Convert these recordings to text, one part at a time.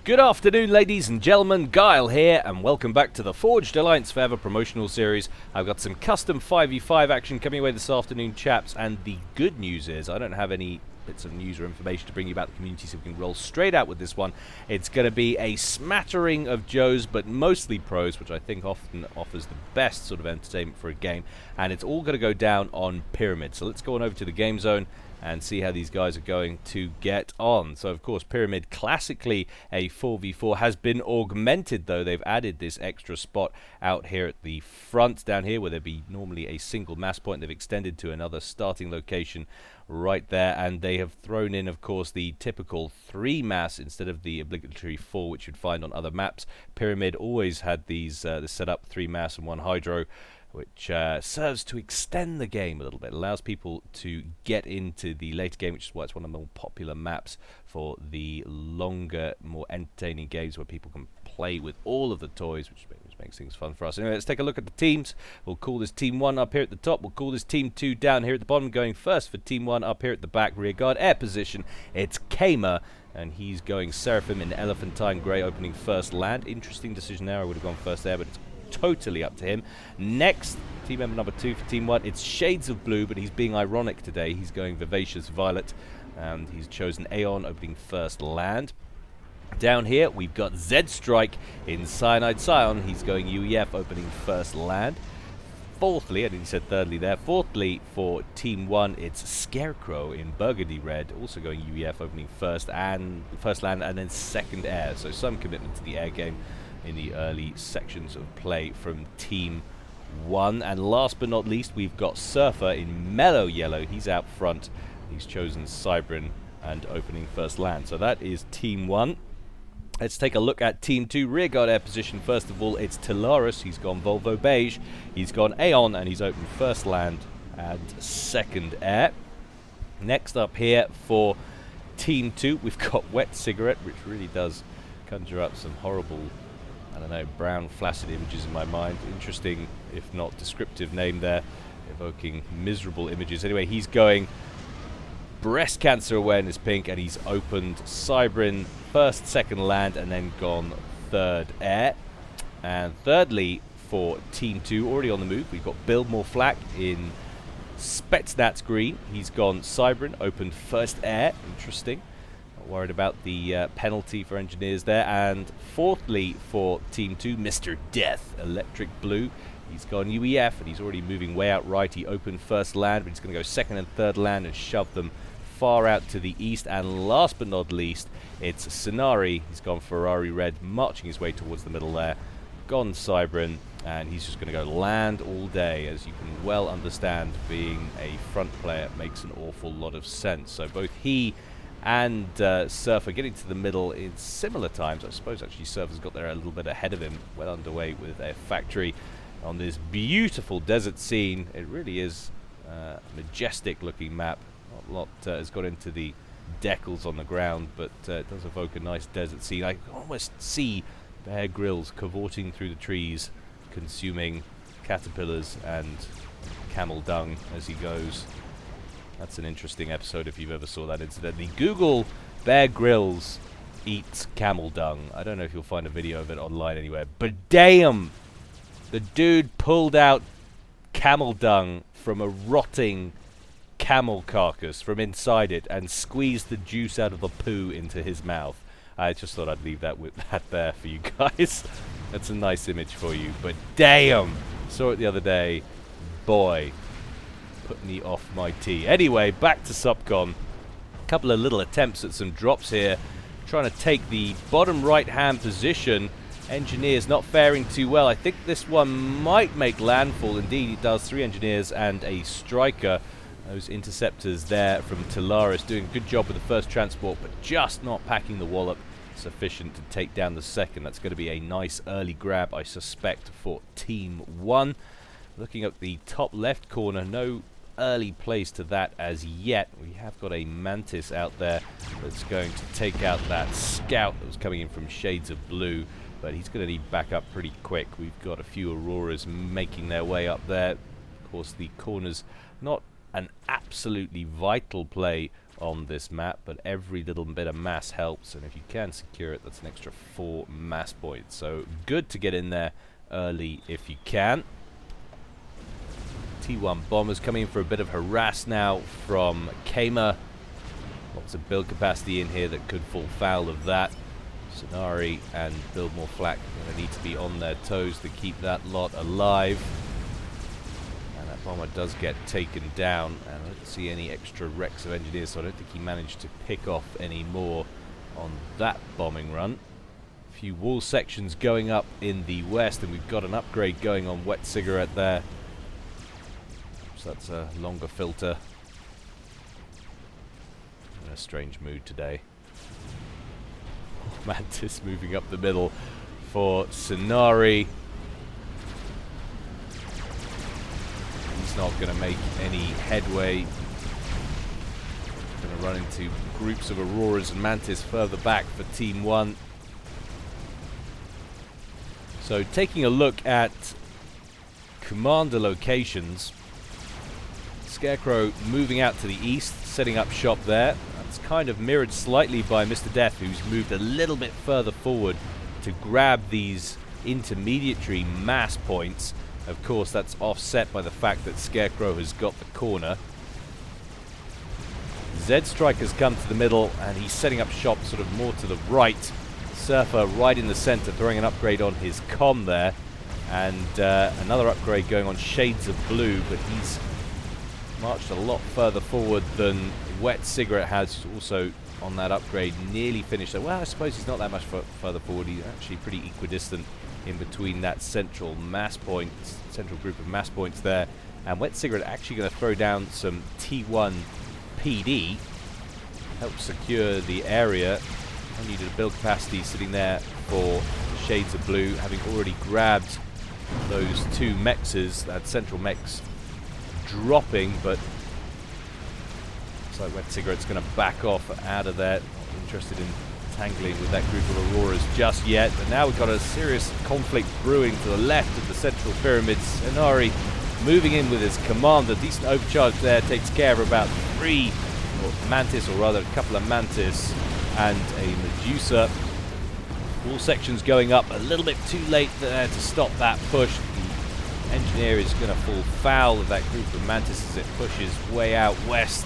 Good afternoon, ladies and gentlemen. Gyle here, and welcome back to the Forged Alliance Forever promotional series. I've got some custom 5v5 action coming away this afternoon, chaps, and the good news is I don't have any bits of news or information to bring you about the community, so we can roll straight out with this one. It's going to be a smattering of Joes, but mostly pros, which I think often offers the best sort of entertainment for a game, and it's all going to go down on Pyramid. So let's go on over to the game zone and see how these guys are going to get on. So, of course, Pyramid, classically a 4v4, has been augmented, though. They've added this extra spot out here at the front, down here, where there'd be normally a single mass point. They've extended to another starting location right there, and they have thrown in, of course, the typical 3 mass instead of the obligatory 4, which you'd find on other maps. Pyramid always had these this set up 3 mass and 1 hydro, which serves to extend the game a little bit. It allows people to get into the later game, which is why it's one of the more popular maps for the longer, more entertaining games where people can play with all of the toys, which makes things fun for us. Anyway, let's take a look at the teams. We'll call this Team 1 up here at the top. We'll call this Team 2 down here at the bottom. Going first for Team 1 up here at the back, rear guard air position. It's Kamer, and he's going Seraphim in Elephantine Grey, opening first land. Interesting decision there. I would have gone first there, but it's totally up to him. Next, team member number 2 for Team 1, it's Shades of Blue, but he's being ironic today. He's going Vivacious Violet, and he's chosen Aeon, opening first land. Down here, we've got Zed Strike in Cyanide Scion. He's going UEF, opening first land. Fourthly, I didn't say thirdly there, fourthly for Team 1, it's Scarecrow in Burgundy Red, also going UEF, opening first land and then second air. So some commitment to the air game in the early sections of play from Team 1. And last but not least, we've got Surfer in Mellow Yellow. He's out front. He's chosen Cybrin and opening first land. So that is Team 1. Let's take a look at Team 2, rearguard air position. First of all, it's Talaris. He's gone Volvo Beige. He's gone Aeon, and he's opened first land and second air. Next up here for Team 2, we've got Wet Cigarette, which really does conjure up some horrible, I don't know, brown flaccid images in my mind. Interesting, if not descriptive name there, evoking miserable images. Anyway, he's going Breast Cancer Awareness Pink, and he's opened Cybrin first, second land, and then gone third air. And thirdly, for Team 2, already on the move, we've got Build More Flak in Spetsnaz Green. He's gone Cybrin, opened first air. Interesting. Not worried about the penalty for engineers there. And fourthly, for Team 2, Mr. Death, Electric Blue. He's gone UEF, and he's already moving way out right. He opened first land, but he's going to go second and third land and shove them far out to the east. And last but not least, it's Sonari. He's gone Ferrari Red, marching his way towards the middle there. Gone Cybrin, and he's just going to go land all day. As you can well understand, being a front player makes an awful lot of sense. So both he and Surfer getting to the middle in similar times. I suppose actually Surfer's got there a little bit ahead of him, well underway with their factory on this beautiful desert scene. It really is a majestic looking map. Not a lot has got into the decals on the ground, but it does evoke a nice desert scene. I can almost see Bear Grylls cavorting through the trees, consuming caterpillars and camel dung as he goes. That's an interesting episode if you've ever saw that incidentally. Google Bear Grylls eats camel dung. I don't know if you'll find a video of it online anywhere, but damn! The dude pulled out camel dung from a rotting camel carcass from inside it and squeezed the juice out of the poo into his mouth. I just thought I'd leave that with that there for you guys. That's a nice image for you, but damn! Saw it the other day. Boy, put me off my tea. Anyway, back to Subcon. A couple of little attempts at some drops here, trying to take the bottom right hand position. Engineers not faring too well. I think this one might make landfall. Indeed it does. 3 engineers and a striker. Those interceptors there from Talaris doing a good job with the first transport, but just not packing the wallop sufficient to take down the second. That's going to be a nice early grab, I suspect, for Team 1. Looking at the top left corner, no early plays to that as yet. We have got a Mantis out there that's going to take out that scout that was coming in from Shades of Blue, but he's going to need backup pretty quick. We've got a few Auroras making their way up there. Of course, the corners not an absolutely vital play on this map, but every little bit of mass helps, and if you can secure it, that's an extra 4 mass points. So good to get in there early if you can. T1 bombers coming in for a bit of harass now from Kamer. Lots of build capacity in here that could fall foul of that. Sonari and Build More Flak are going to need to be on their toes to keep that lot alive. And that bomber does get taken down, and I don't see any extra wrecks of engineers, so I don't think he managed to pick off any more on that bombing run. A few wall sections going up in the west, and we've got an upgrade going on Wet Cigarette there. So that's a longer filter. In a strange mood today. Mantis moving up the middle for Sonari. He's not going to make any headway. Going to run into groups of Auroras and Mantis further back for Team 1. So taking a look at commander locations, Scarecrow moving out to the east, setting up shop there. That's kind of mirrored slightly by Mr. Death, who's moved a little bit further forward to grab these intermediary mass points. Of course, that's offset by the fact that Scarecrow has got the corner. Z-Strike has come to the middle, and he's setting up shop sort of more to the right. Surfer right in the center, throwing an upgrade on his comm there. And another upgrade going on Shades of Blue, but he's marched a lot further forward than Wet Cigarette has, also on that upgrade, nearly finished. Well, I suppose he's not that much further forward. He's actually pretty equidistant in between that central mass point, central group of mass points there. And Wet Cigarette actually going to throw down some T1 PD, help secure the area. I needed a build capacity sitting there for Shades of Blue, having already grabbed those 2 mexes, that central mex dropping, but looks like Wet Cigarette's going to back off out of there. Not interested in tangling with that group of Auroras just yet, but now we've got a serious conflict brewing to the left of the central pyramids. Sonari moving in with his commander. Decent overcharge there, takes care of about 3 Mantis, or rather a couple of Mantis and a Medusa. All sections going up a little bit too late there to stop that push. The engineer is going to fall foul of that group of Mantis as it pushes way out west.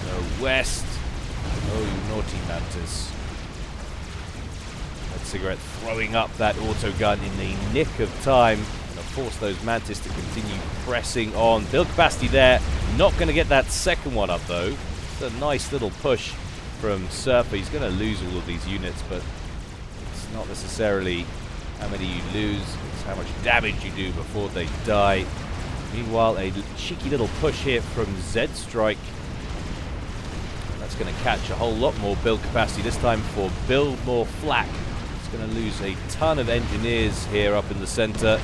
Go west. Oh, you naughty Mantis. That Cigarette throwing up that auto gun in the nick of time. Going to force those Mantis to continue pressing on. Build capacity there. Not going to get that second one up though. It's a nice little push from Surfer. He's going to lose all of these units, but it's not necessarily how many you lose, it's how much damage you do before they die. Meanwhile, a cheeky little push here from Z-Strike. That's going to catch a whole lot more build capacity, this time for Build More Flak. It's going to lose a ton of engineers here up in the center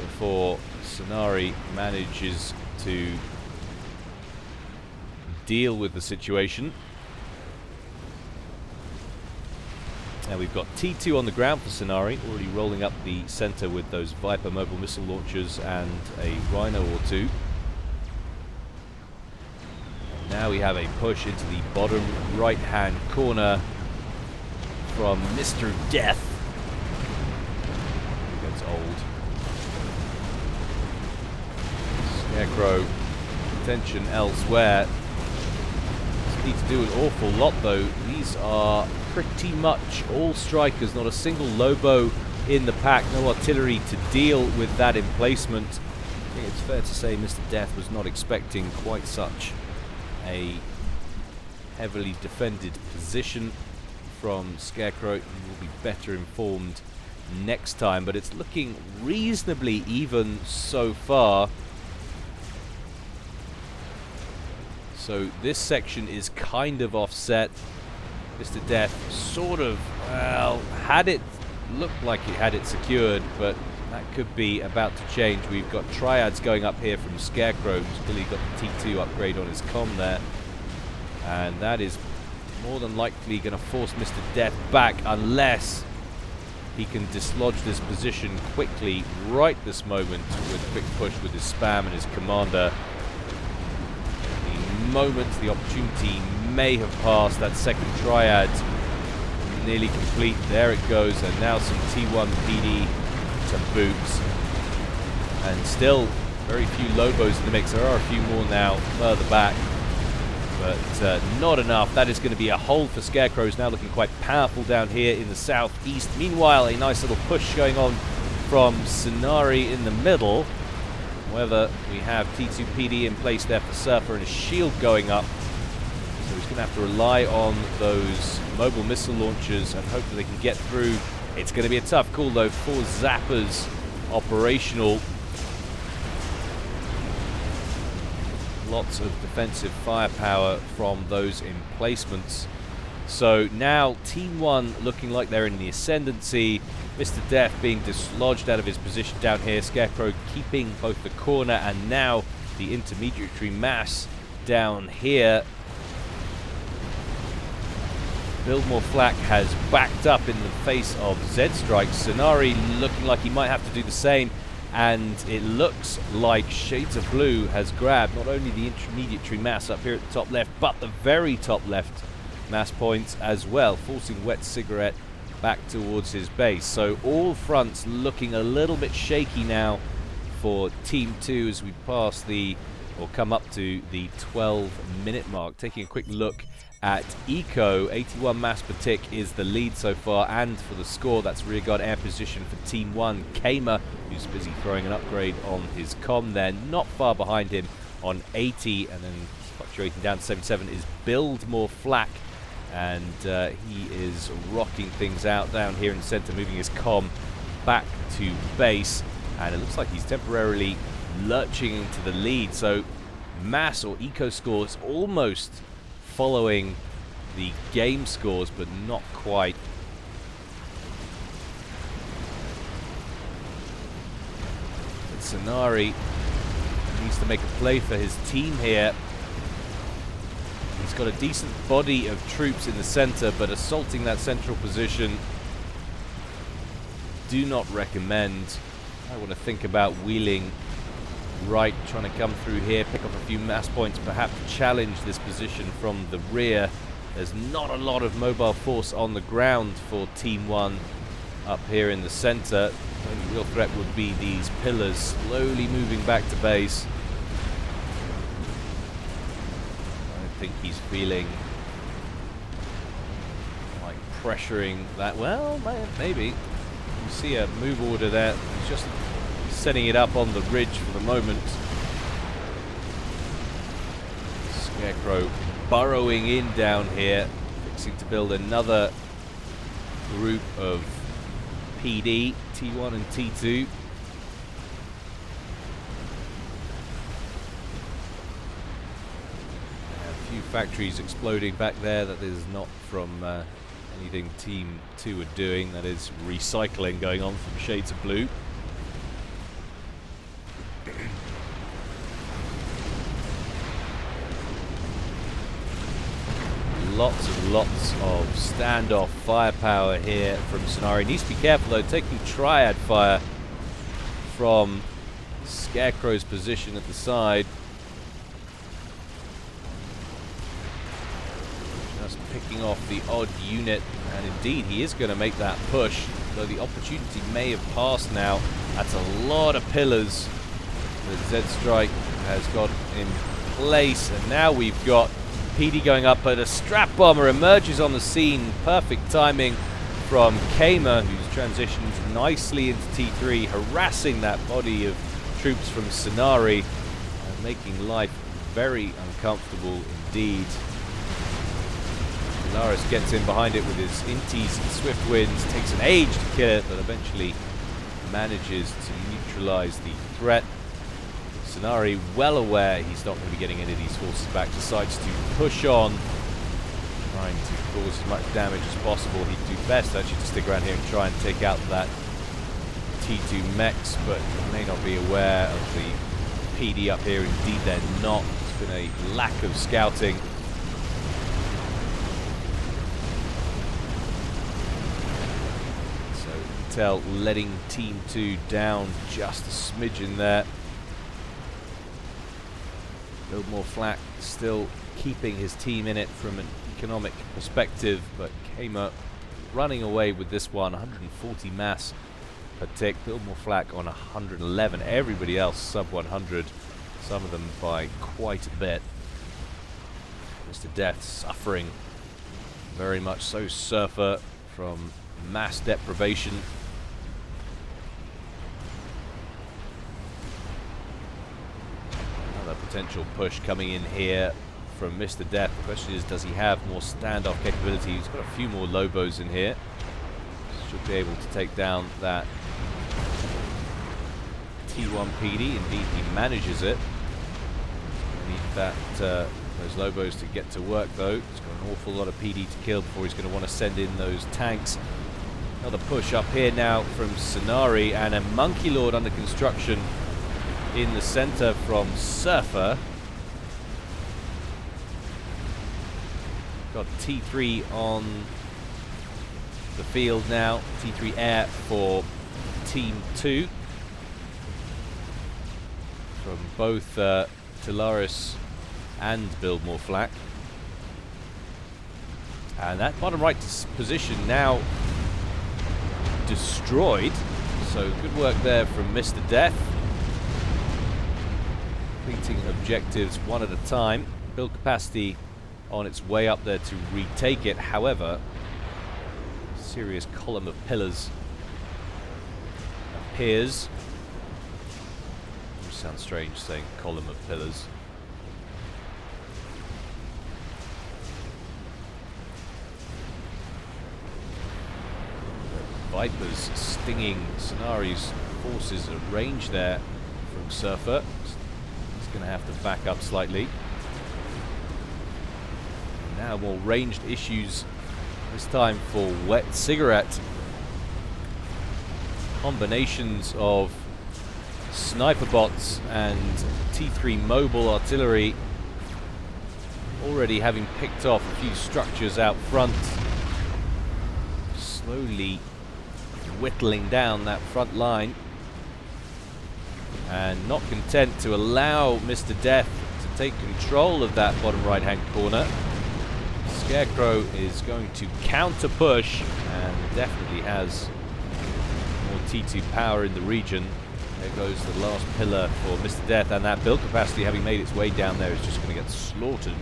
before Sonari manages to deal with the situation. Now we've got T2 on the ground for Sonari, already rolling up the center with those Viper mobile missile launchers and a Rhino or 2. And now we have a push into the bottom right-hand corner from Mr. Death. It gets old. Scarecrow, attention elsewhere. Need to do an awful lot though. These are pretty much all strikers, not a single Lobo in the pack, no artillery to deal with that emplacement. I think it's fair to say Mr. Death was not expecting quite such a heavily defended position from Scarecrow. He will be better informed next time, but it's looking reasonably even so far. So this section is kind of offset. Mr. Death sort of, well, had it, looked like he had it secured, but that could be about to change. We've got triads going up here from Scarecrow, who's clearly got the T2 upgrade on his comm there. And that is more than likely going to force Mr. Death back unless he can dislodge this position quickly right this moment with a quick push with his spam and his commander. The moment the opportunity may have passed, that second triad nearly complete. There it goes, and now some T1 PD, some boots, and still very few Lobos in the mix. There are a few more now further back, but not enough. That is going to be a hold for Scarecrows, now looking quite powerful down here in the southeast. Meanwhile, a nice little push going on from Sonari in the middle. However, we have T2 PD in place there for Surfer and a shield going up. So he's going to have to rely on those mobile missile launchers and hope that they can get through. It's going to be a tough call, though, for Zappers operational. Lots of defensive firepower from those emplacements. So now Team 1 looking like they're in the ascendancy. Mr. Death being dislodged out of his position down here. Scarecrow keeping both the corner and now the intermediary mass down here. Biltmore Flak has backed up in the face of Z-Strike. Sonari looking like he might have to do the same. And it looks like Shades of Blue has grabbed not only the intermediary mass up here at the top left, but the very top left mass points as well, forcing Wet Cigarette back towards his base. So all fronts looking a little bit shaky now for Team 2 as we pass the, or come up to the 12-minute mark. Taking a quick look at Eco, 81 mass per tick is the lead so far, and for the score, that's rearguard air position for Team 1. Kamer, who's busy throwing an upgrade on his comm there, not far behind him on 80, and then fluctuating down to 77 is Biltmore Flak, and he is rocking things out down here in the center, moving his comm back to base, and it looks like he's temporarily lurching into the lead. So mass or Eco scores almost following the game scores, but not quite. But Sonari needs to make a play for his team here. He's got a decent body of troops in the center, but assaulting that central position, do not recommend. I want to think about wheeling right, trying to come through here, pick up a few mass points, perhaps challenge this position from the rear. There's not a lot of mobile force on the ground for Team 1 up here in the center. The only real threat would be these pillars slowly moving back to base. I don't think he's feeling like pressuring that. Well, maybe. You see a move order there. He's just setting it up on the ridge for the moment. Scarecrow burrowing in down here, fixing to build another group of PD, T1 and T2. A few factories exploding back there. That is not from anything Team 2 are doing. That is recycling going on from Shades of Blue. Lots of standoff firepower here from Sonari. Needs to be careful though, taking triad fire from Scarecrow's position at the side. Just picking off the odd unit, and indeed he is going to make that push, though the opportunity may have passed now. That's a lot of pillars that Z-Strike has got in place, and now we've got PD going up, but a strap bomber emerges on the scene. Perfect timing from Kamer, who's transitioned nicely into T3, harassing that body of troops from Sonari, making life very uncomfortable indeed. Laris gets in behind it with his inties and swift winds, takes an age to kill it, but eventually manages to neutralize the threat. Sonari well aware he's not going to be getting any of these forces back, decides to push on, trying to cause as much damage as possible. He'd do best actually to stick around here and try and take out that T2 mechs, but may not be aware of the PD up here. Indeed they're not. There's been a lack of scouting. So tell, letting Team 2 down just a smidgen there. A little more flack, still keeping his team in it from an economic perspective, but came up running away with this one. 140 mass per tick. Build more flack on 111. Everybody else sub 100. Some of them by quite a bit. Mr. Death suffering very much so. Surfer from mass deprivation. Another potential push coming in here from Mr. Death. The question is, does he have more standoff capability? He's got a few more Lobos in here. Should be able to take down that T1 PD. Indeed, he manages it. Need that those Lobos to get to work, though. He's got an awful lot of PD to kill before he's going to want to send in those tanks. Another push up here now from Sonari, and a Monkey Lord under construction in the center from Surfer. Got T3 on the field now. T3 Air for Team 2. From both Telaris and Build More Flak. And that bottom right position now destroyed. So good work there from Mr. Death. Completing objectives one at a time. Build capacity on its way up there to retake it. However, serious column of pillars appears. Which sounds strange saying column of pillars. Vipers stinging Sonari's forces at range there from Surfer. He's going to have to back up slightly. Now more ranged issues, this time for Wet Cigarette. Combinations of sniper bots and T3 mobile artillery already having picked off a few structures out front. Slowly whittling down that front line, and not content to allow Mr. Death to take control of that bottom right hand corner. Scarecrow is going to counter push and definitely has more T2 power in the region. There goes the last pillar for Mr. Death, and that build capacity, having made its way down there, is just going to get slaughtered.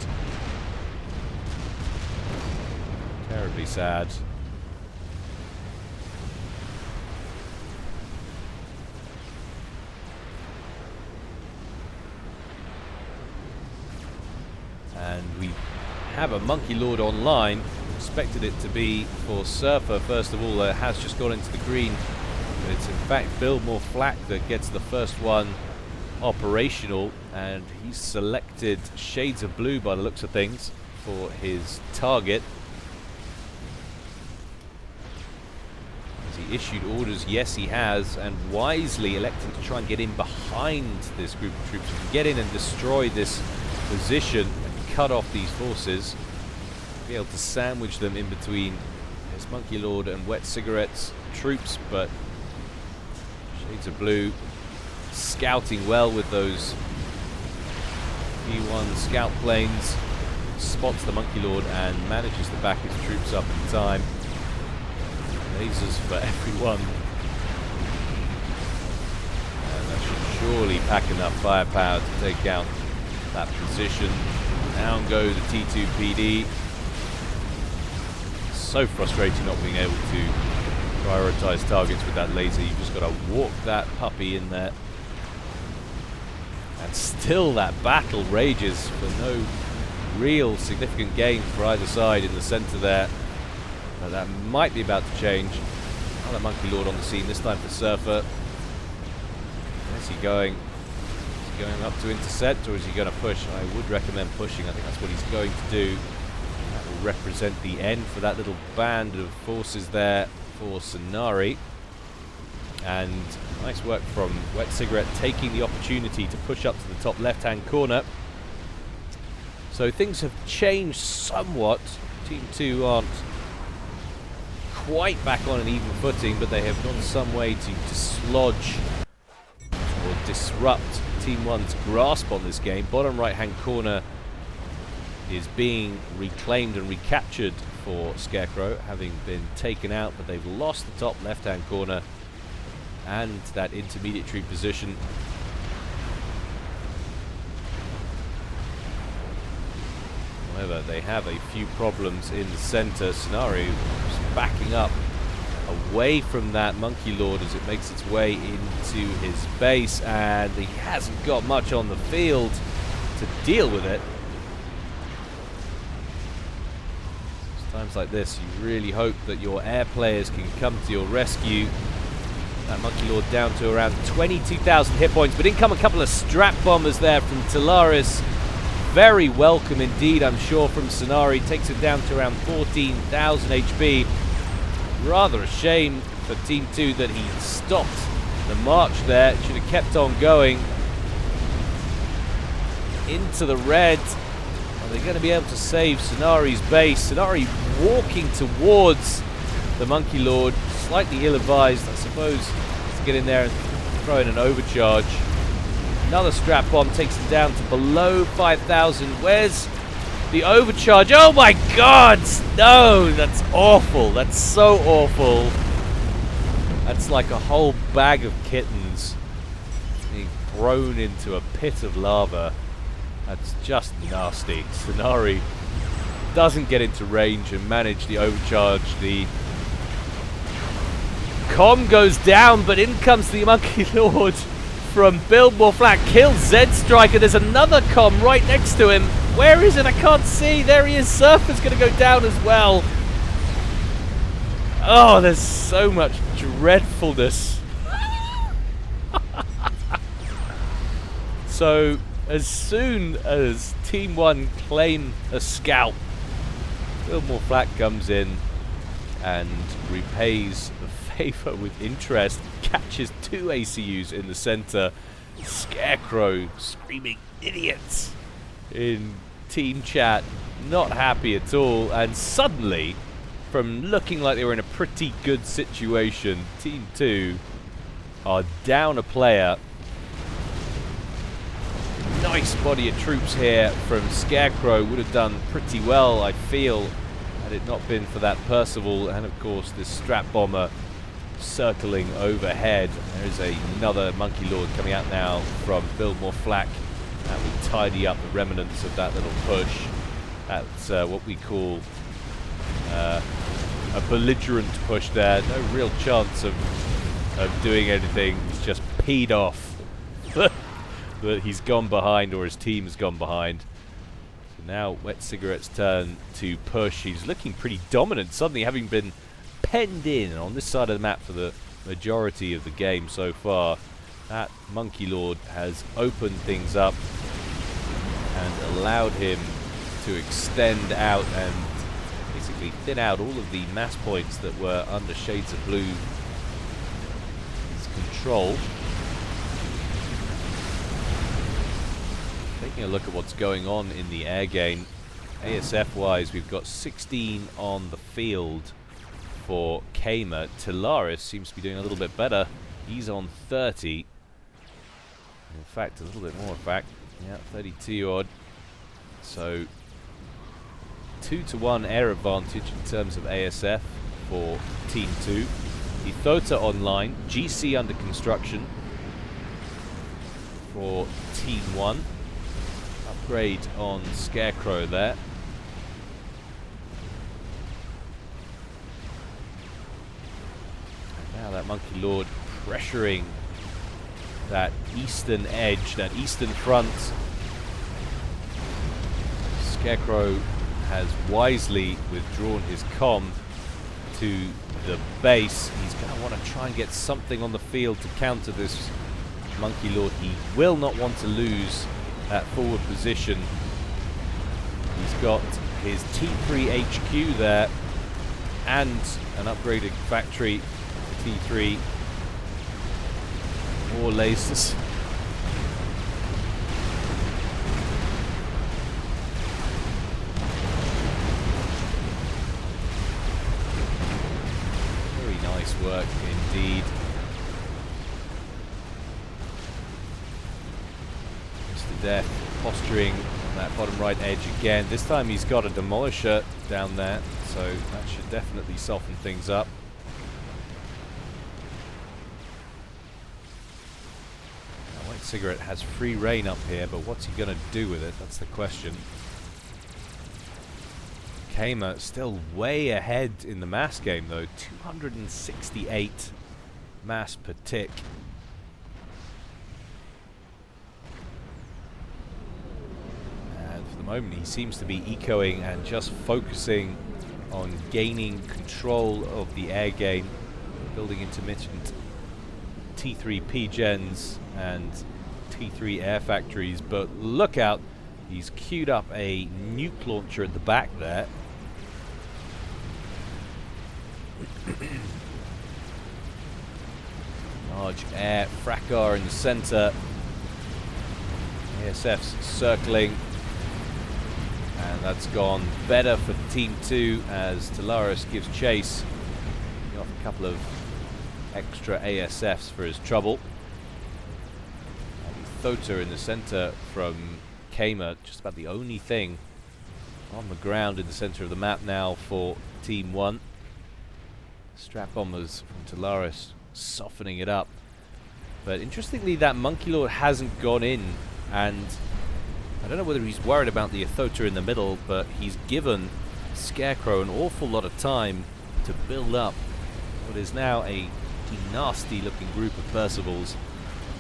Terribly sad. And we have a Monkey Lord online. Expected it to be for Surfer first of all. Has just gone into the green, but it's in fact Build More Flak that gets the first one operational, and he's selected Shades of Blue by the looks of things for his target. Has he issued orders? Yes, he has, and wisely electing to try and get in behind this group of troops. He can get in and destroy this position, cut off these forces, be able to sandwich them in between his Monkey Lord and Wet Cigarette's troops. But Shades of Blue scouting well with those P1 scout planes, spots the Monkey Lord and manages to back his troops up in time. Lasers for everyone, and that should surely pack enough firepower to take out that position. Down go the T2 PD. So frustrating not being able to prioritize targets with that laser. You've just got to walk that puppy in there. And still that battle rages for no real significant gain for either side in the center there. But that might be about to change. Another Monkey Lord on the scene, this time for Surfer. Where's he going? Going up to intercept, or is he going to push? I would recommend pushing. I think that's what he's going to do. That will represent the end for that little band of forces there for Sonari. And nice work from Wet Cigarette, taking the opportunity to push up to the top left-hand corner. So things have changed somewhat. Team 2 aren't quite back on an even footing, but they have gone some way to dislodge or disrupt Team 1's grasp on this game. Bottom right-hand corner is being reclaimed and recaptured for Scarecrow, having been taken out, but they've lost the top left-hand corner and that intermediary position. However, they have a few problems in the center. Scenario is backing up away from that Monkey Lord as it makes its way into his base, and he hasn't got much on the field to deal with it. Times like this, you really hope that your air players can come to your rescue. That Monkey Lord down to around 22,000 hit points, but in come a couple of strap bombers there from Talaris. Very welcome indeed, I'm sure, from Sonari. Takes it down to around 14,000 HP. Rather a shame for Team 2 that he stopped the march there. Should have kept on going into the red. Are they going to be able to save Sonari's base? Sonari walking towards the Monkey Lord, slightly ill-advised, I suppose, to get in there and throw in an overcharge. Another strap bomb takes him down to below 5,000. Where's the overcharge? Oh my God! No, that's awful. That's so awful. That's like a whole bag of kittens being thrown into a pit of lava. That's just nasty. Sonari doesn't get into range and manage the overcharge. The comm goes down, but in comes the Monkey Lord from Biltmore Flat. Kills Zed Striker. There's another comm right next to him. Where is it? I can't see. There he is. Surfer's going to go down as well. Oh, there's so much dreadfulness. So, as soon as Team 1 claim a scalp, Biltmore Flat comes in and repays the favor with interest. Catches 2 ACUs in the center. Scarecrow screaming idiots in team chat. Not happy at all. And suddenly, from looking like they were in a pretty good situation, Team 2 are down a player. Nice body of troops here from Scarecrow. Would have done pretty well, I feel, had it not been for that Percival and, of course, this strap bomber circling overhead. There's another Monkey Lord coming out now from Biltmore Flak. That will tidy up the remnants of that little push. That's what we call a belligerent push there. No real chance of doing anything. He's just peed off that he's gone behind, or his team has gone behind. So now Wet Cigarette's turn to push. He's looking pretty dominant, suddenly having been penned in on this side of the map for the majority of the game so far. That Monkey Lord has opened things up and allowed him to extend out and basically thin out all of the mass points that were under Shades of Blue's control. Taking a look at what's going on in the air game, ASF-wise, we've got 16 on the field for Kamer. Talaris seems to be doing a little bit better. He's on 30. In fact, a little bit more, in fact. Yeah, 32 odd. So, 2-to-1 air advantage in terms of ASF for Team 2. Ethota online. GC under construction for Team 1. Upgrade on Scarecrow there. And now that Monkey Lord pressuring that eastern edge, that eastern front. Scarecrow has wisely withdrawn his comm to the base. He's going to want to try and get something on the field to counter this Monkey Lord. He will not want to lose that forward position. He's got his T3 HQ there and an upgraded factory T3. More lasers. work indeed. Mr. Death posturing on that bottom right edge again. This time he's got a demolisher down there, so that should definitely soften things up. Now, White Cigarette has free reign up here, but what's he going to do with it? That's the question. Kamer still way ahead in the mass game though, 268 mass per tick. And for the moment he seems to be ecoing and just focusing on gaining control of the air game, building intermittent T3 P-gens and T3 air factories, but look out, he's queued up a nuke launcher at the back there. Large air fracas in the center. ASF's circling. And that's gone better for Team 2 as Talaris gives chase. Got a couple of extra ASFs for his trouble. And Thota in the center from Kamer, just about the only thing on the ground in the center of the map now for Team 1. Strap bombers from Talaris softening it up. But interestingly, that Monkey Lord hasn't gone in, and I don't know whether he's worried about the Athota in the middle, but he's given Scarecrow an awful lot of time to build up what is now a nasty looking group of Percivals,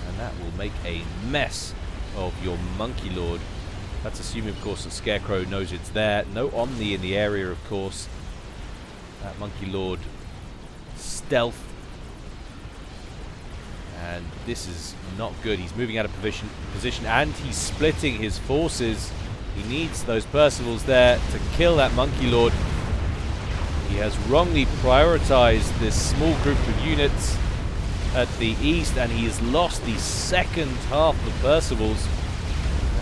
and that will make a mess of your Monkey Lord. That's assuming, of course, that Scarecrow knows it's there. No Omni in the area, of course. That Monkey Lord stealth, and this is not good. He's moving out of position and he's splitting his forces. He needs those Percivals there to kill that Monkey Lord. He has wrongly prioritized this small group of units at the east, and he has lost the second half of Percivals.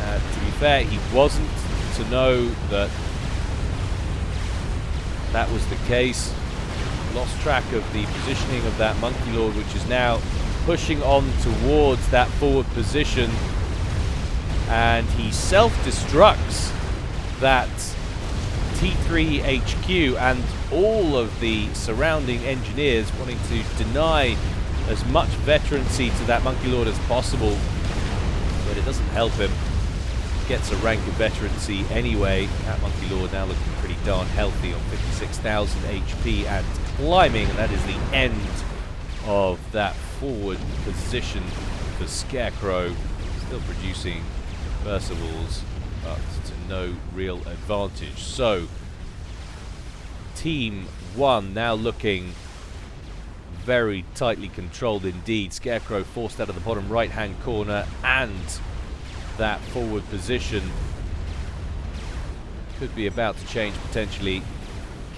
To be fair, he wasn't to know that that was the case. Lost track of the positioning of that Monkey Lord, which is now pushing on towards that forward position, and he self-destructs that T3 HQ and all of the surrounding engineers, wanting to deny as much veterancy to that Monkey Lord as possible, but it doesn't help him. Gets a rank of veterancy anyway. That Monkey Lord now looking pretty darn healthy on 56,000 HP and climbing, and that is the end of that forward position for Scarecrow. Still producing Percivals, but to no real advantage. So, Team 1 now looking very tightly controlled indeed. Scarecrow forced out of the bottom right-hand corner, and that forward position could be about to change potentially.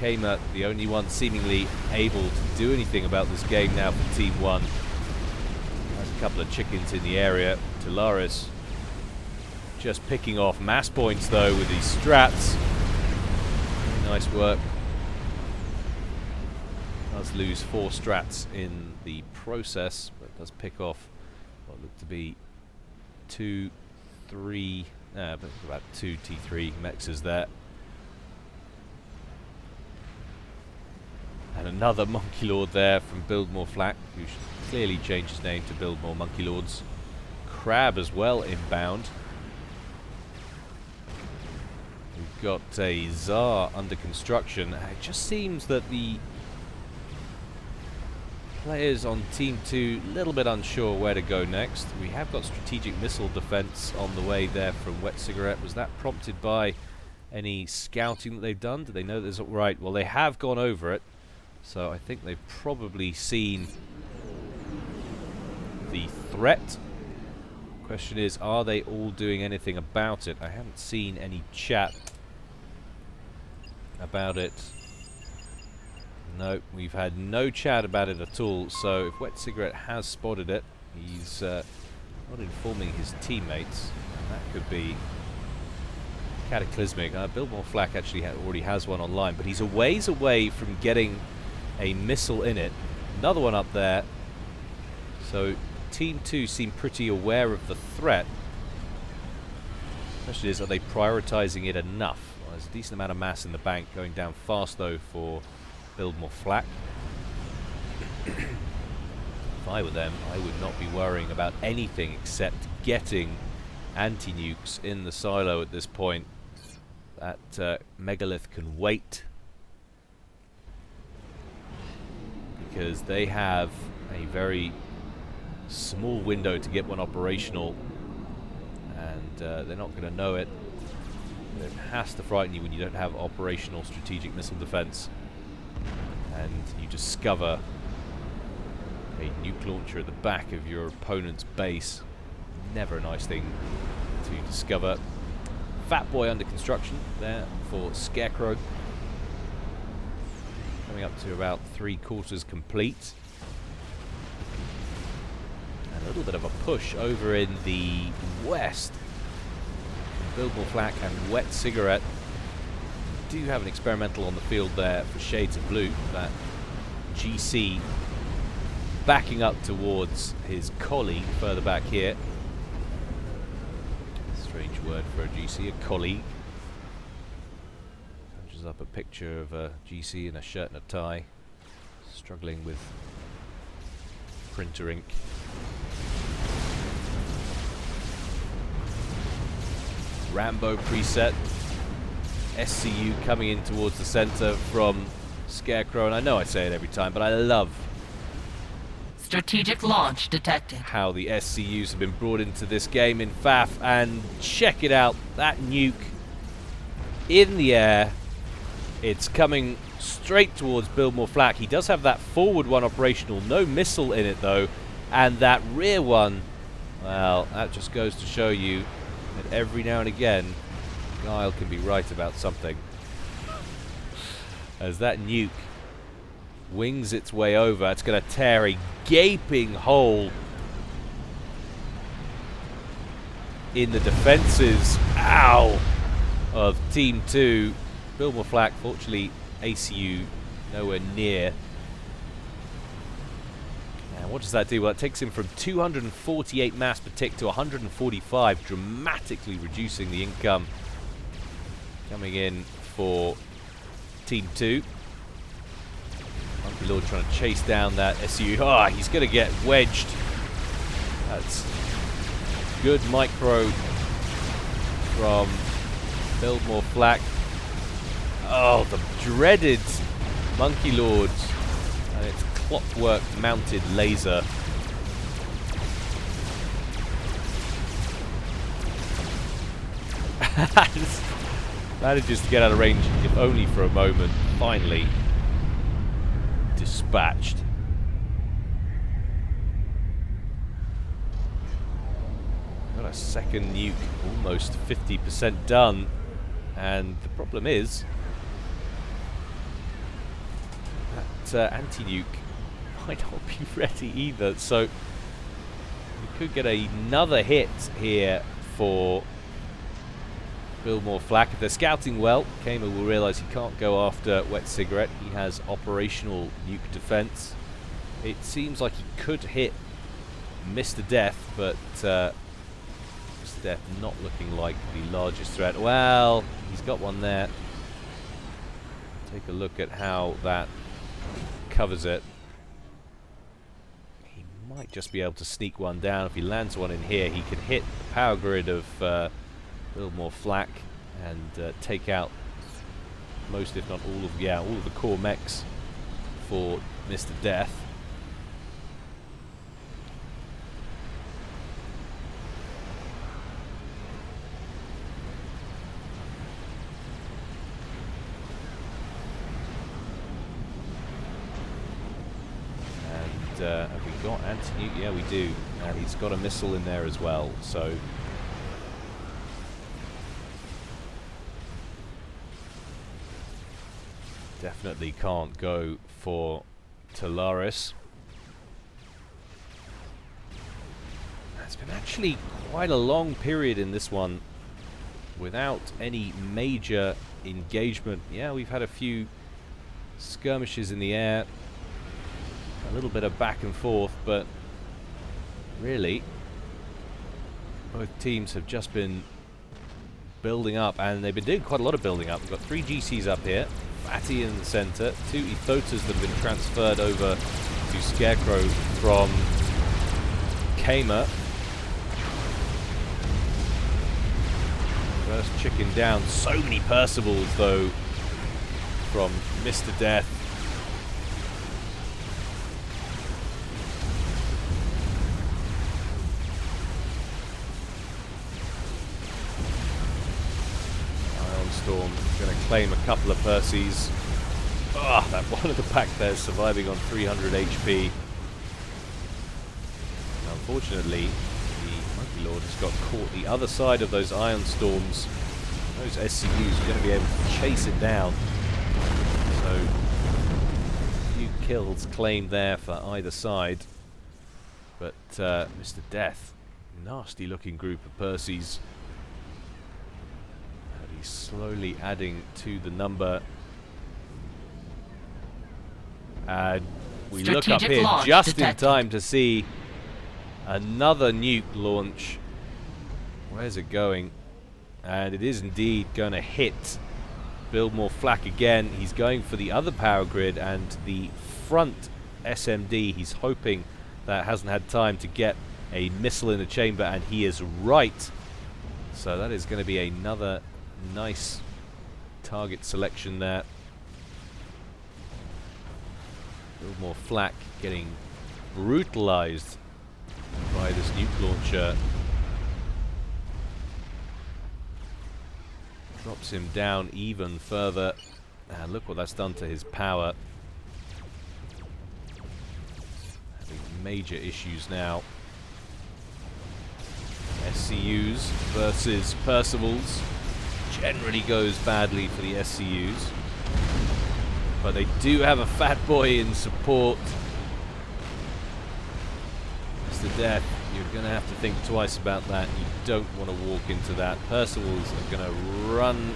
Kamer, the only one seemingly able to do anything about this game now for Team 1. There's a couple of chickens in the area. Talaris just picking off mass points though with these strats. Very nice work. Does lose 4 strats in the process, but does pick off what look to be 2, 3, but about 2 T3 mexes there. And another Monkey Lord there from Build More Flak, who should clearly change his name to Build More Monkey Lords. Crab as well inbound. We've got a Tsar under construction. It just seems that the players on Team 2 a little bit unsure where to go next. We have got strategic missile defense on the way there from Wet Cigarette. Was that prompted by any scouting that they've done? Do they know there's right? Well, they have gone over it. So I think they've probably seen the threat. Question is, are they all doing anything about it? I haven't seen any chat about it. No, we've had no chat about it at all. So if Wet Cigarette has spotted it, he's not informing his teammates. And that could be cataclysmic. Build More Flak actually already has one online, but he's a ways away from getting a missile in it. Another one up there. So Team 2 seem pretty aware of the threat. The question is, are they prioritizing it enough? Well, there's a decent amount of mass in the bank, going down fast though for build more flak. If I were them, I would not be worrying about anything except getting anti-nukes in the silo at this point. That megalith can wait, because they have a very small window to get one operational, and they're not going to know it. It has to frighten you when you don't have operational strategic missile defense and you discover a nuke launcher at the back of your opponent's base. Never a nice thing to discover. Fat Boy under construction there for Scarecrow. Coming up to about 3/4 complete. And a little bit of a push over in the west. Build more flak and wet cigarette. Do have an experimental on the field there for Shades of Blue. That GC backing up towards his colleague further back here. Strange word for a GC, a colleague. Punches up a picture of a GC in a shirt and a tie, struggling with printer ink. Rambo preset. SCU coming in towards the center from Scarecrow, and I know I say it every time, but I love strategic launch detected. How the SCUs have been brought into this game in FAF, and check it out, that nuke in the air. It's coming straight towards Build More Flak. He does have that forward one operational, no missile in it though, and that rear one, well, that just goes to show you that every now and again Gyle can be right about something. As that nuke wings its way over, it's going to tear a gaping hole in the defenses, ow, of Team 2. Build More Flak, fortunately ACU nowhere near. And what does that do? Well, it takes him from 248 mass per tick to 145, dramatically reducing the income. Coming in for Team 2. Monkey Lord trying to chase down that SU. Ah, he's going to get wedged. That's good micro from Build More Flak. Oh, the dreaded Monkey Lord and its clockwork mounted laser. Manages to get out of range, if only for a moment. Finally dispatched. Got a second nuke, almost 50% done, and the problem is that anti-nuke might not be ready either, so we could get another hit here for Build More Flak. If they're scouting well, Kamer will realise he can't go after Wet Cigarette. He has operational nuke defense. It seems like he could hit Mr. Death, but Mr. Death not looking like the largest threat. Well, he's got one there. Take a look at how that covers it. He might just be able to sneak one down. If he lands one in here, he can hit the power grid of Build More Flak and take out most, if not all of the core mechs for Mr. Death. And have we got anti-nuke? Yeah, we do. And he's got a missile in there as well, so definitely can't go for Talaris. It's been actually quite a long period in this one without any major engagement. Yeah, we've had a few skirmishes in the air. A little bit of back and forth, but really both teams have just been building up, and they've been doing quite a lot of building up. We've got 3 GCs up here, Fatty in the center, 2 Ethotas that have been transferred over to Scarecrow from Kamer. First chicken down. So many Percivals though from Mr. Death. Storm going to claim a couple of Percies. Ah, that one at the back there is surviving on 300 HP. And unfortunately, the Monkey Lord has got caught the other side of those Iron Storms. Those SCUs are going to be able to chase it down. So, a few kills claimed there for either side. But Mr. Death, nasty looking group of Percies. He's slowly adding to the number. And we look up here just in time to see another nuke launch. Where's it going? And it is indeed going to hit Biltmore Flak again. He's going for the other power grid and the front SMD. He's hoping that hasn't had time to get a missile in the chamber, and he is right. So that is going to be another nice target selection there. A little more Flak getting brutalized by this nuke launcher. Drops him down even further. And look what that's done to his power. Having major issues now. SCUs versus Percivals. Generally goes badly for the SCUs, but they do have a fat boy in support. Mr. Death, you're going to have to think twice about that. You don't want to walk into that. Percivals are going to run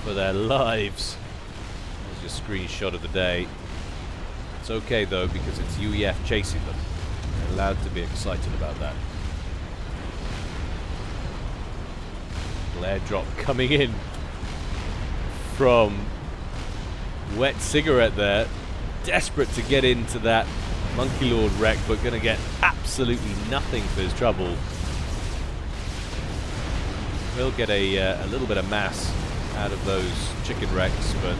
for their lives. There's your screenshot of the day. It's okay though, because it's UEF chasing them. They're allowed to be excited about that. Airdrop coming in from Wet Cigarette there, desperate to get into that Monkey Lord wreck, but going to get absolutely nothing for his trouble. We'll get a little bit of mass out of those chicken wrecks, but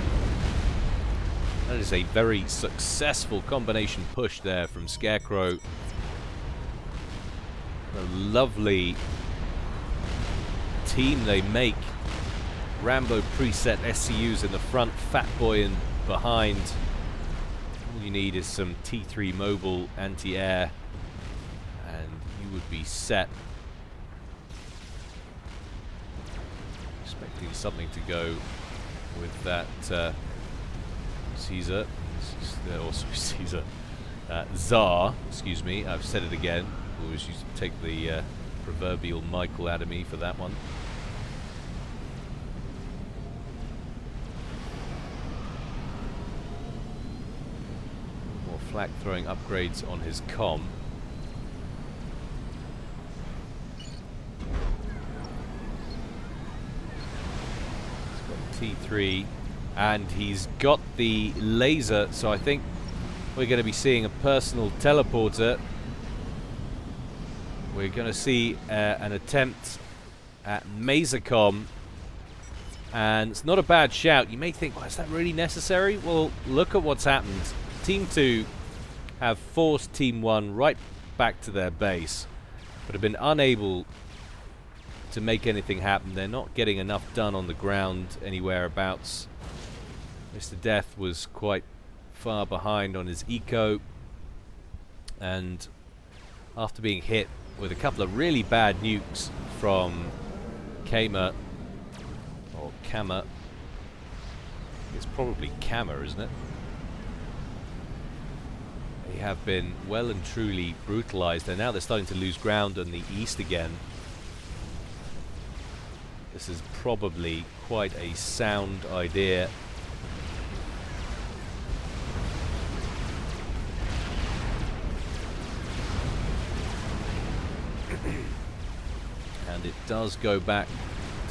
that is a very successful combination push there from Scarecrow. A lovely team they make. Rambo preset SCUs in the front, Fat Boy in behind. All you need is some T3 mobile anti-air and you would be set. Expecting something to go with that Caesar, also Caesar, Tsar, excuse me, I've said it again. Always used to take the proverbial Michael out of me for that one. More Flak throwing upgrades on his comm. He's got T3 and he's got the laser, so I think we're going to be seeing a personal teleporter. We're going to see an attempt at Mazacom, and it's not a bad shout. You may think, well, is that really necessary? Well, look at what's happened. Team 2 have forced Team 1 right back to their base, but have been unable to make anything happen. They're not getting enough done on the ground anywhere abouts. Mr. Death was quite far behind on his eco, and after being hit with a couple of really bad nukes from Kamer, or Kama. It's probably Kama, isn't it? They have been well and truly brutalized, and now they're starting to lose ground on the east again. This is probably quite a sound idea. it does go back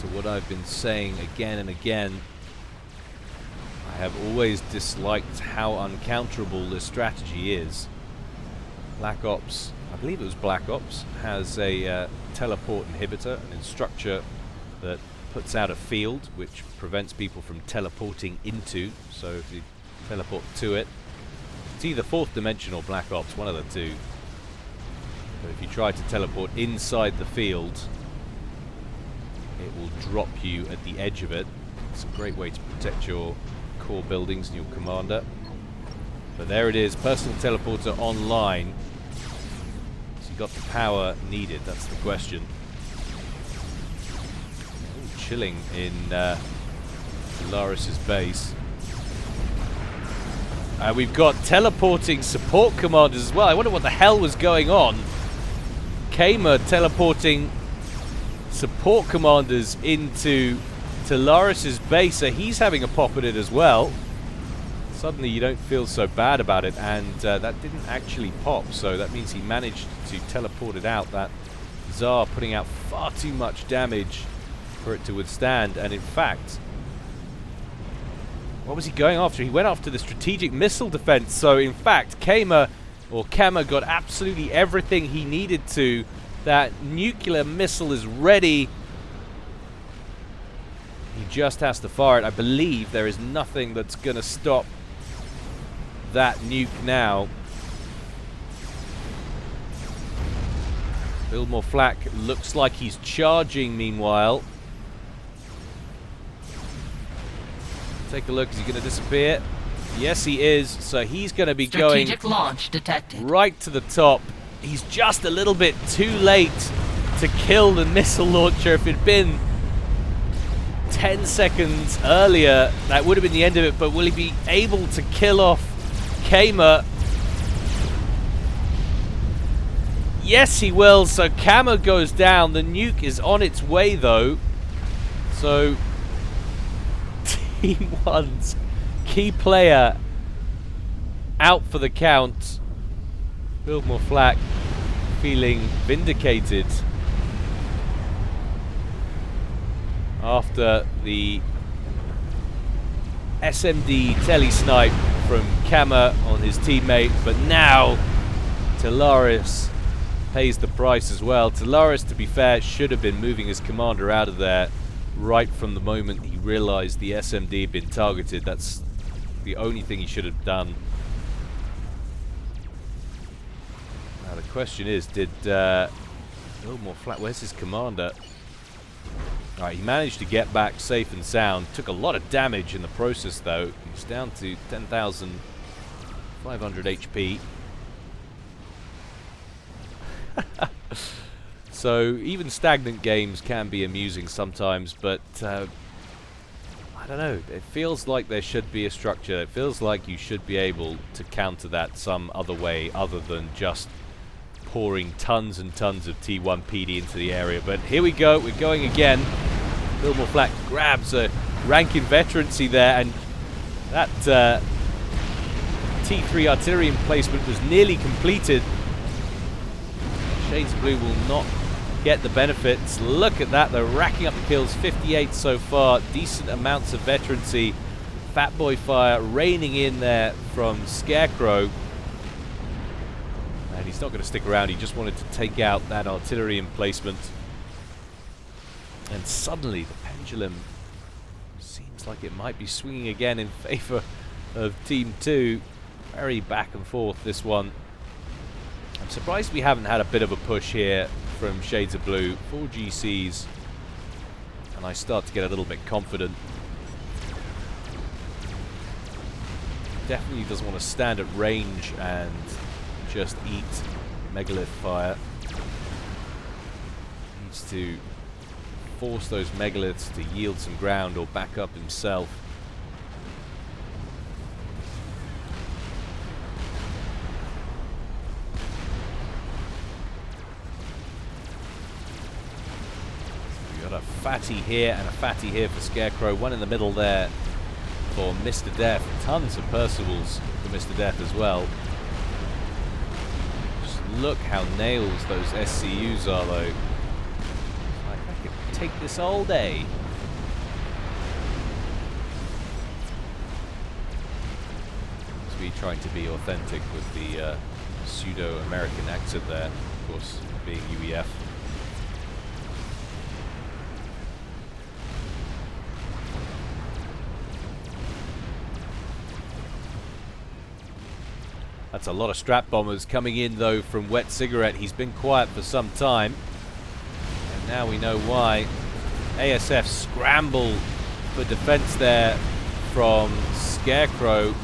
to what I've been saying again and again. I have always disliked how uncounterable this strategy is. Black Ops, I believe it was Black Ops, has a teleport inhibitor, an instructor that puts out a field which prevents people from teleporting into. So if you teleport to it, it's either fourth dimension or Black Ops, one of the two. But if you try to teleport inside the field, it will drop you at the edge of it. It's a great way to protect your core buildings and your commander. But there it is, personal teleporter online. So you got the power needed, that's the question. Ooh, chilling in Laris's base. We've got teleporting support commanders as well. I wonder what the hell was going on. Kamer teleporting support commanders into Laris's base, so he's having a pop at it as well. Suddenly you don't feel so bad about it, and that didn't actually pop, so that means he managed to teleport it out. That Tsar putting out far too much damage for it to withstand, and in fact, what was he going after? He went after the strategic missile defense, so in fact Kamer got absolutely everything he needed to. That nuclear missile is ready. He just has to fire it. I believe there is nothing that's going to stop that nuke now. A little more flak. Looks like he's charging meanwhile. Take a look. Is he going to disappear? Yes, he is. So he's going to be going strategic launch detected right to the top. He's just a little bit too late to kill the missile launcher. If it had been 10 seconds earlier, that would have been the end of it. But will he be able to kill off Kamer? Yes, he will. So Kamer goes down. The nuke is on its way, though. So Team 1's key player out for the count. Build more flak, feeling vindicated after the SMD telesnipe from Kamer on his teammate, but now Laris pays the price as well. Laris, to be fair, should have been moving his commander out of there right from the moment he realized the SMD had been targeted. That's the only thing he should have done. Now the question is, did a little more flat? Where's his commander? Alright, he managed to get back safe and sound. Took a lot of damage in the process, though. He's down to 10,500 HP. So even stagnant games can be amusing sometimes, but I don't know. It feels like there should be a structure. It feels like you should be able to counter that some other way other than just pouring tons and tons of T1 PD into the area. But here we go. We're going again. Fillmore Flack grabs a ranking veterancy there, and that T3 artillery emplacement was nearly completed. Shades of Blue will not get the benefits. Look at that. They're racking up the kills. 58 so far. Decent amounts of veterancy. Fat Boy fire raining in there from Scarecrow. And he's not going to stick around. He just wanted to take out that artillery emplacement. And suddenly the pendulum seems like it might be swinging again in favor of Team 2. Very back and forth, this one. I'm surprised we haven't had a bit of a push here from Shades of Blue. 4 GCs. And I start to get a little bit confident. Definitely doesn't want to stand at range and just eat megalith fire. Needs to force those megaliths to yield some ground or back up himself. We got a fatty here and a fatty here for Scarecrow. One in the middle there for Mr. Death. Tons of Percival's for Mr. Death as well. Just look how nails those SCUs are, though. I take this all day. As we trying to be authentic with the pseudo-American accent there, of course, being UEF. That's a lot of strap bombers coming in, though, from Wet Cigarette. He's been quiet for some time. And now we know why. ASF scramble for defense there from Scarecrow.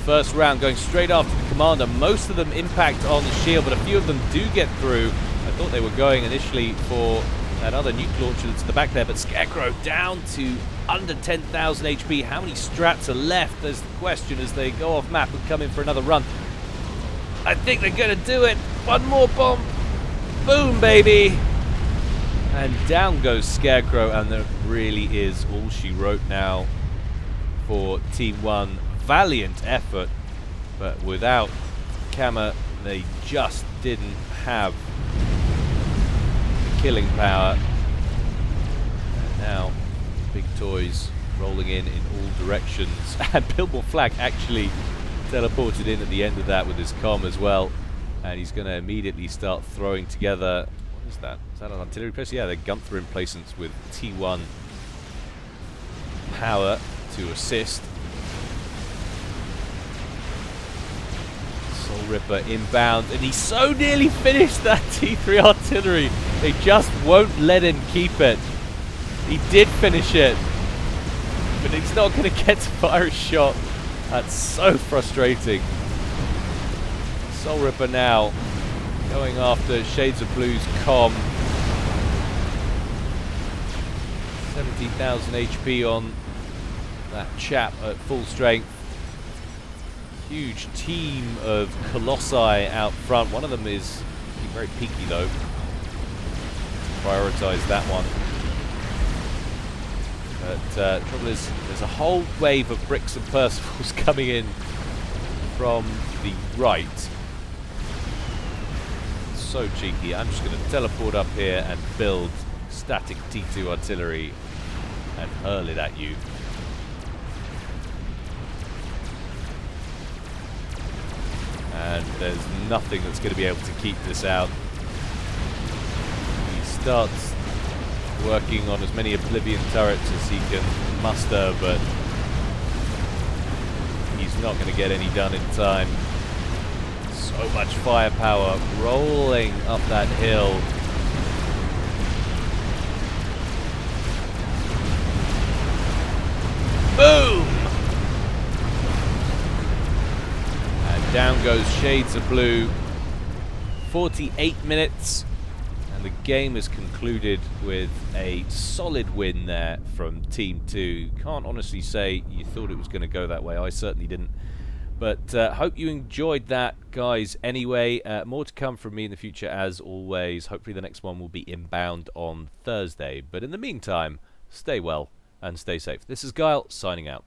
First round going straight after the commander. Most of them impact on the shield, but a few of them do get through. I thought they were going initially for that other nuke launcher that's at the back there, but Scarecrow down to under 10,000 HP. How many strats are left? There's the question as they go off map and come in for another run. I think they're going to do it. One more bomb. Boom, baby. And down goes Scarecrow, and there really is all she wrote now for Team 1. Valiant effort, but without Kama, they just didn't have the killing power. And now Big Toys rolling in all directions, and Billboard Flag actually teleported in at the end of that with his comm as well, and he's going to immediately start throwing together. What is that? Is that an artillery press? Yeah, they're Gunther emplacements with T1 power to assist. Soul Ripper inbound, and he so nearly finished that T3 artillery. They just won't let him keep it. He did finish it, but he's not going to get to fire a shot. That's so frustrating. Soul Ripper now going after Shades of Blue's comm. 17,000 HP on that chap at full strength. Huge team of Colossi out front. One of them is very peaky though. Prioritize that one. But trouble is, there's a whole wave of Bricks and Percivals coming in from the right. So cheeky. I'm just going to teleport up here and build static T2 artillery and hurl it at you. And there's nothing that's going to be able to keep this out. He starts working on as many Oblivion turrets as he can muster, but he's not going to get any done in time. So much firepower rolling up that hill. Boom! And down goes Shades of Blue. 48 minutes. And the game is concluded with a solid win there from Team 2. Can't honestly say you thought it was going to go that way. I certainly didn't. But hope you enjoyed that, guys. Anyway, more to come from me in the future, as always. Hopefully the next one will be inbound on Thursday. But in the meantime, stay well and stay safe. This is Gyle, signing out.